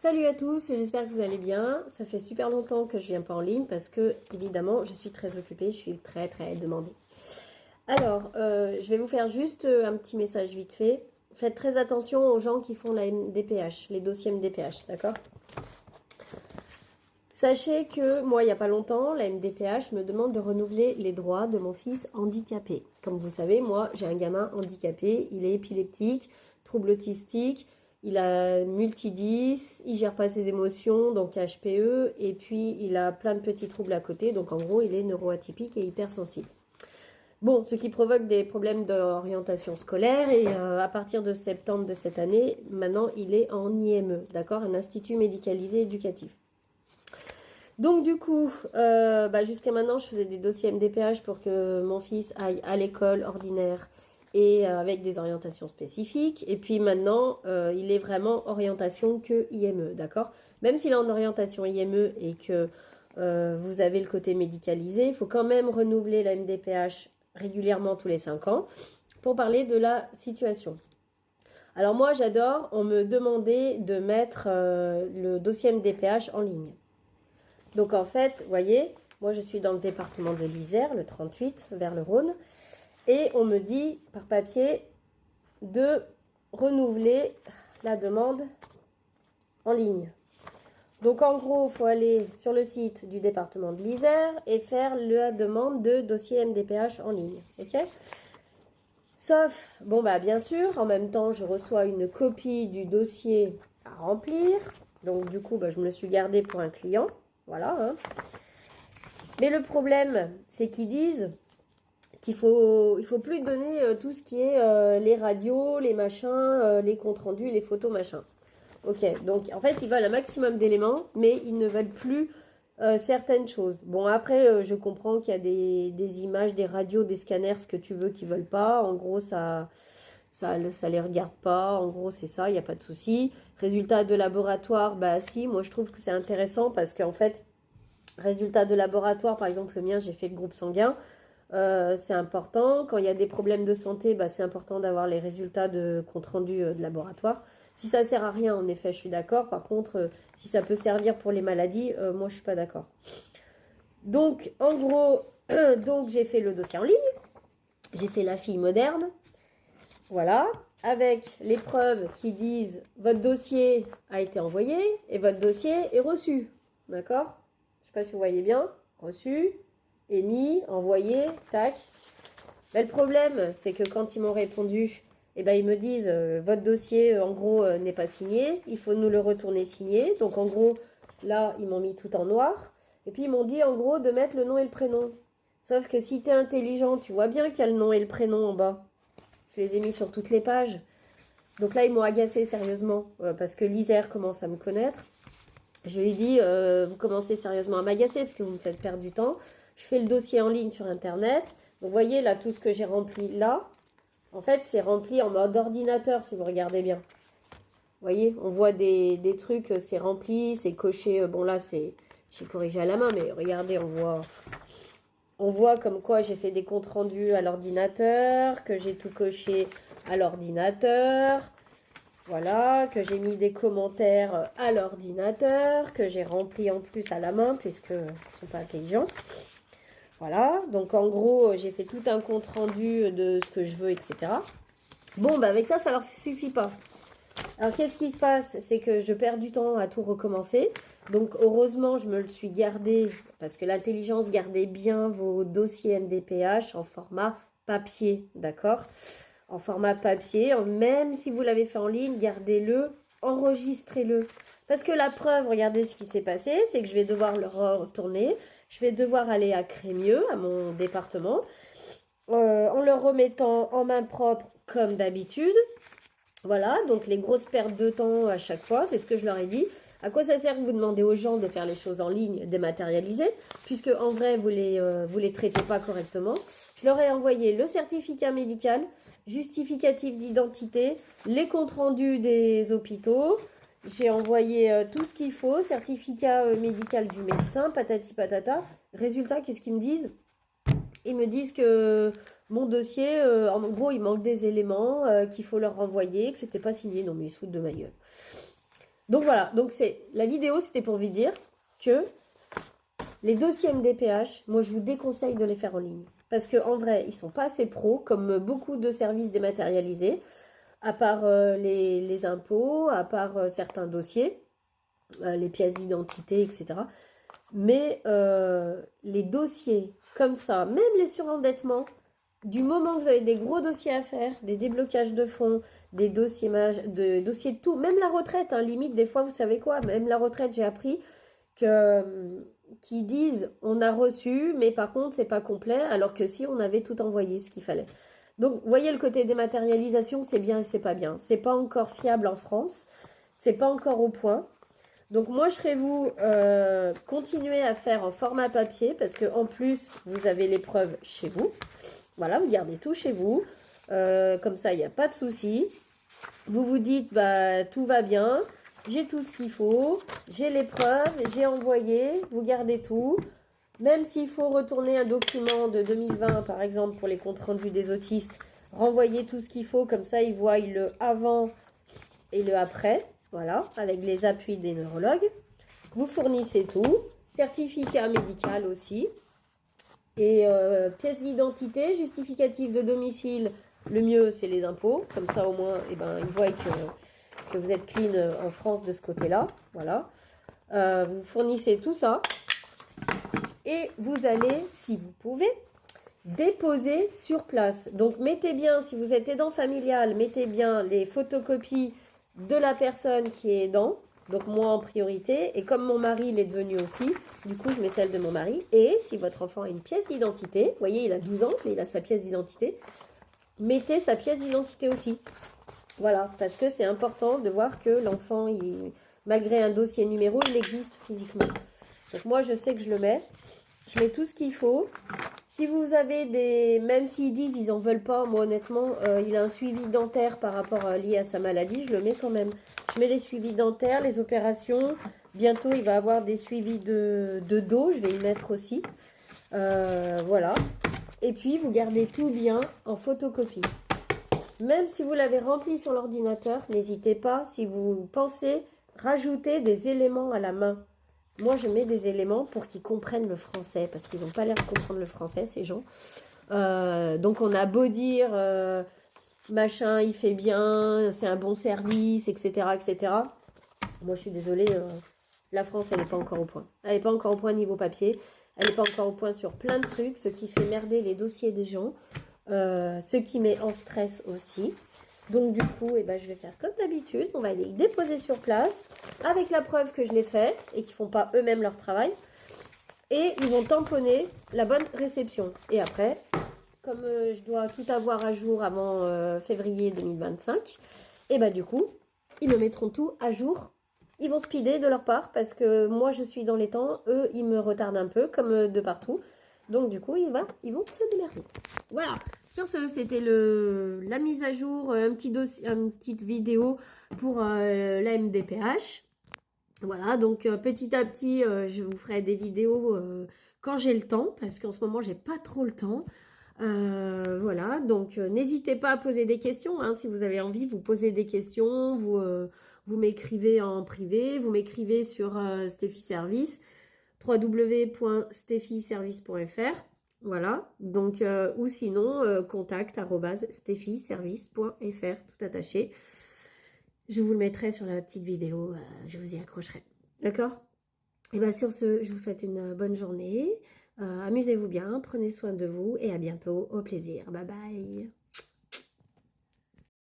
Salut à tous, j'espère que vous allez bien. Ça fait super longtemps que je viens pas en ligne parce que, évidemment, je suis très occupée, je suis très demandée. Alors, je vais vous faire juste un petit message vite fait. Faites très attention aux gens qui font la MDPH, les dossiers MDPH, d'accord? Sachez que moi, il n'y a pas longtemps, la MDPH me demande de renouveler les droits de mon fils handicapé. Comme vous savez, moi, j'ai un gamin handicapé, il est épileptique, trouble autistique, il a multidis, il gère pas ses émotions, donc HPE, et puis il a plein de petits troubles à côté, donc en gros, il est neuroatypique et hypersensible. Bon, ce qui provoque des problèmes d'orientation scolaire, et à partir de septembre de cette année, maintenant, il est en IME, d'accord, un institut médicalisé éducatif. Donc du coup, jusqu'à maintenant, je faisais des dossiers MDPH pour que mon fils aille à l'école ordinaire et avec des orientations spécifiques. Et puis maintenant, il est vraiment orientation que IME, d'accord? Même s'il est en orientation IME et que vous avez le côté médicalisé, il faut quand même renouveler la MDPH régulièrement tous les 5 ans pour parler de la situation. Alors moi, j'adore, on me demandait de mettre le dossier MDPH en ligne. Donc en fait, vous voyez, moi je suis dans le département de l'Isère, le 38, vers le Rhône, et on me dit par papier de renouveler la demande en ligne. Donc en gros, il faut aller sur le site du département de l'Isère et faire la demande de dossier MDPH en ligne. Ok ? Sauf, bien sûr, en même temps, je reçois une copie du dossier à remplir. Donc du coup, je me le suis gardé pour un client. Voilà, hein. Mais le problème, c'est qu'ils disent il faut plus donner tout ce qui est les radios, les machins, les comptes rendus, les photos, machin. Ok, donc en fait, ils veulent un maximum d'éléments, mais ils ne veulent plus certaines choses. Bon, après, je comprends qu'il y a des images, des radios, des scanners, ce que tu veux, qu'ils veulent pas. En gros, ça les regarde pas. En gros, c'est ça, il n'y a pas de souci. Résultat de laboratoire, si, moi je trouve que c'est intéressant parce qu'en fait, résultat de laboratoire, par exemple, le mien, j'ai fait le groupe sanguin. C'est important. Quand il y a des problèmes de santé, c'est important d'avoir les résultats de compte rendu de laboratoire. Si ça sert à rien, en effet, je suis d'accord. Par contre, si ça peut servir pour les maladies, moi, je suis pas d'accord. Donc, en gros, donc j'ai fait le dossier en ligne. J'ai fait la fille moderne. Voilà. Avec les preuves qui disent votre dossier a été envoyé et votre dossier est reçu. D'accord ? Je sais pas si vous voyez bien. Reçu, émis, envoyé, tac. Mais le problème, c'est que quand ils m'ont répondu, ils me disent votre dossier, en gros, n'est pas signé. Il faut nous le retourner signé. Donc, en gros, là, ils m'ont mis tout en noir. Et puis, ils m'ont dit, en gros, de mettre le nom et le prénom. Sauf que si tu es intelligent, tu vois bien qu'il y a le nom et le prénom en bas. Je les ai mis sur toutes les pages. Donc là, ils m'ont agacé sérieusement parce que l'Isère commence à me connaître. Je lui ai dit, vous commencez sérieusement à m'agacer parce que vous me faites perdre du temps. Je fais le dossier en ligne sur Internet. Donc, vous voyez, là, tout ce que j'ai rempli là, en fait, c'est rempli en mode ordinateur, si vous regardez bien. Vous voyez, on voit des trucs, c'est rempli, c'est coché. Bon, là, j'ai corrigé à la main, mais regardez, on voit comme quoi j'ai fait des comptes rendus à l'ordinateur, que j'ai tout coché à l'ordinateur. Voilà, que j'ai mis des commentaires à l'ordinateur, que j'ai rempli en plus à la main, puisqu'ils ne sont pas intelligents. Voilà, donc en gros, j'ai fait tout un compte rendu de ce que je veux, etc. Bon, avec ça leur suffit pas. Alors, qu'est-ce qui se passe? C'est que je perds du temps à tout recommencer. Donc, heureusement, je me le suis gardé, parce que l'intelligence, gardez bien vos dossiers MDPH en format papier, d'accord? En format papier, même si vous l'avez fait en ligne, gardez-le, enregistrez-le. Parce que la preuve, regardez ce qui s'est passé, c'est que je vais devoir le retourner. Je vais devoir aller à Crémieux, à mon département, en le remettant en main propre comme d'habitude. Voilà, donc les grosses pertes de temps à chaque fois, c'est ce que je leur ai dit. À quoi ça sert que vous demandez aux gens de faire les choses en ligne dématérialisées, puisque en vrai, vous les traitez pas correctement. Je leur ai envoyé le certificat médical, justificatif d'identité, les comptes rendus des hôpitaux. J'ai envoyé tout ce qu'il faut, certificat médical du médecin, patati patata. Résultat, qu'est-ce qu'ils me disent? Ils me disent que mon dossier, en gros, il manque des éléments, qu'il faut leur renvoyer, que c'était pas signé. Non, mais ils se foutent de ma gueule. Donc voilà, donc la vidéo, c'était pour vous dire que les dossiers MDPH, moi je vous déconseille de les faire en ligne. Parce qu'en vrai, ils sont pas assez pros, comme beaucoup de services dématérialisés, à part les impôts, à part certains dossiers, les pièces d'identité, etc. Mais les dossiers comme ça, même les surendettements, du moment que vous avez des gros dossiers à faire, des déblocages de fonds, des dossiers, dossiers de tout, même la retraite, hein, limite, des fois, vous savez quoi, même la retraite, j'ai appris que qui disent on a reçu, mais par contre, c'est pas complet, alors que si on avait tout envoyé, ce qu'il fallait. Donc, vous voyez le côté dématérialisation, c'est bien et c'est pas bien. C'est pas encore fiable en France, c'est pas encore au point. Donc moi, je serais vous continuer à faire en format papier parce que en plus, vous avez l'épreuve chez vous. Voilà, vous gardez tout chez vous. Comme ça, il n'y a pas de souci. Vous vous dites, bah, tout va bien. J'ai tout ce qu'il faut. J'ai l'épreuve. J'ai envoyé. Vous gardez tout. Même s'il faut retourner un document de 2020, par exemple, pour les comptes rendus des autistes, renvoyez tout ce qu'il faut. Comme ça, ils voient le avant et le après. Voilà, avec les appuis des neurologues. Vous fournissez tout. Certificat médical aussi. Et pièce d'identité, justificatif de domicile, le mieux c'est les impôts. Comme ça au moins, eh ben, ils voient que vous êtes clean en France de ce côté-là. Voilà. Vous fournissez tout ça. Et vous allez, si vous pouvez, déposer sur place. Donc mettez bien, si vous êtes aidant familial, mettez bien les photocopies de la personne qui est aidant. Donc moi en priorité. Et comme mon mari l'est devenu aussi, du coup je mets celle de mon mari. Et si votre enfant a une pièce d'identité, vous voyez il a 12 ans, mais il a sa pièce d'identité, mettez sa pièce d'identité aussi. Voilà, parce que c'est important de voir que l'enfant, malgré un dossier numéro, il existe physiquement. Donc moi je sais que je le mets. Je mets tout ce qu'il faut. Si vous avez des... Même s'ils disent ils en veulent pas, moi honnêtement, il a un suivi dentaire par rapport lié à sa maladie, je le mets quand même. Je mets les suivis dentaires, les opérations. Bientôt, il va avoir des suivis de dos, je vais y mettre aussi. Voilà. Et puis, vous gardez tout bien en photocopie. Même si vous l'avez rempli sur l'ordinateur, n'hésitez pas, si vous pensez, rajouter des éléments à la main. Moi, je mets des éléments pour qu'ils comprennent le français, parce qu'ils n'ont pas l'air de comprendre le français, ces gens. Donc, on a beau dire, machin, il fait bien, c'est un bon service, etc., etc. Moi, je suis désolée, la France, elle n'est pas encore au point. Elle n'est pas encore au point niveau papier. Elle n'est pas encore au point sur plein de trucs, ce qui fait merder les dossiers des gens, ce qui met en stress aussi. Donc du coup, eh ben, je vais faire comme d'habitude. On va les déposer sur place avec la preuve que je l'ai fait et qu'ils ne font pas eux-mêmes leur travail. Et ils vont tamponner la bonne réception. Et après, comme je dois tout avoir à jour avant février 2025, et ben du coup, ils me mettront tout à jour. Ils vont speeder de leur part parce que moi je suis dans les temps, eux ils me retardent un peu comme de partout. Donc du coup, ils vont se démerder. Voilà. Sur ce, c'était la mise à jour, un petit dossier, une petite vidéo pour la MDPH. Voilà, donc petit à petit, je vous ferai des vidéos quand j'ai le temps, parce qu'en ce moment, j'ai pas trop le temps. Voilà, donc n'hésitez pas à poser des questions. Hein, si vous avez envie, vous posez des questions, vous m'écrivez en privé, vous m'écrivez sur Steffi Service, www.steffiservice.fr. Voilà, donc, ou sinon, contact@steffiservice.fr, tout attaché. Je vous le mettrai sur la petite vidéo, je vous y accrocherai. D'accord? Et bien sur ce, je vous souhaite une bonne journée. Amusez-vous bien, prenez soin de vous et à bientôt, au plaisir. Bye bye.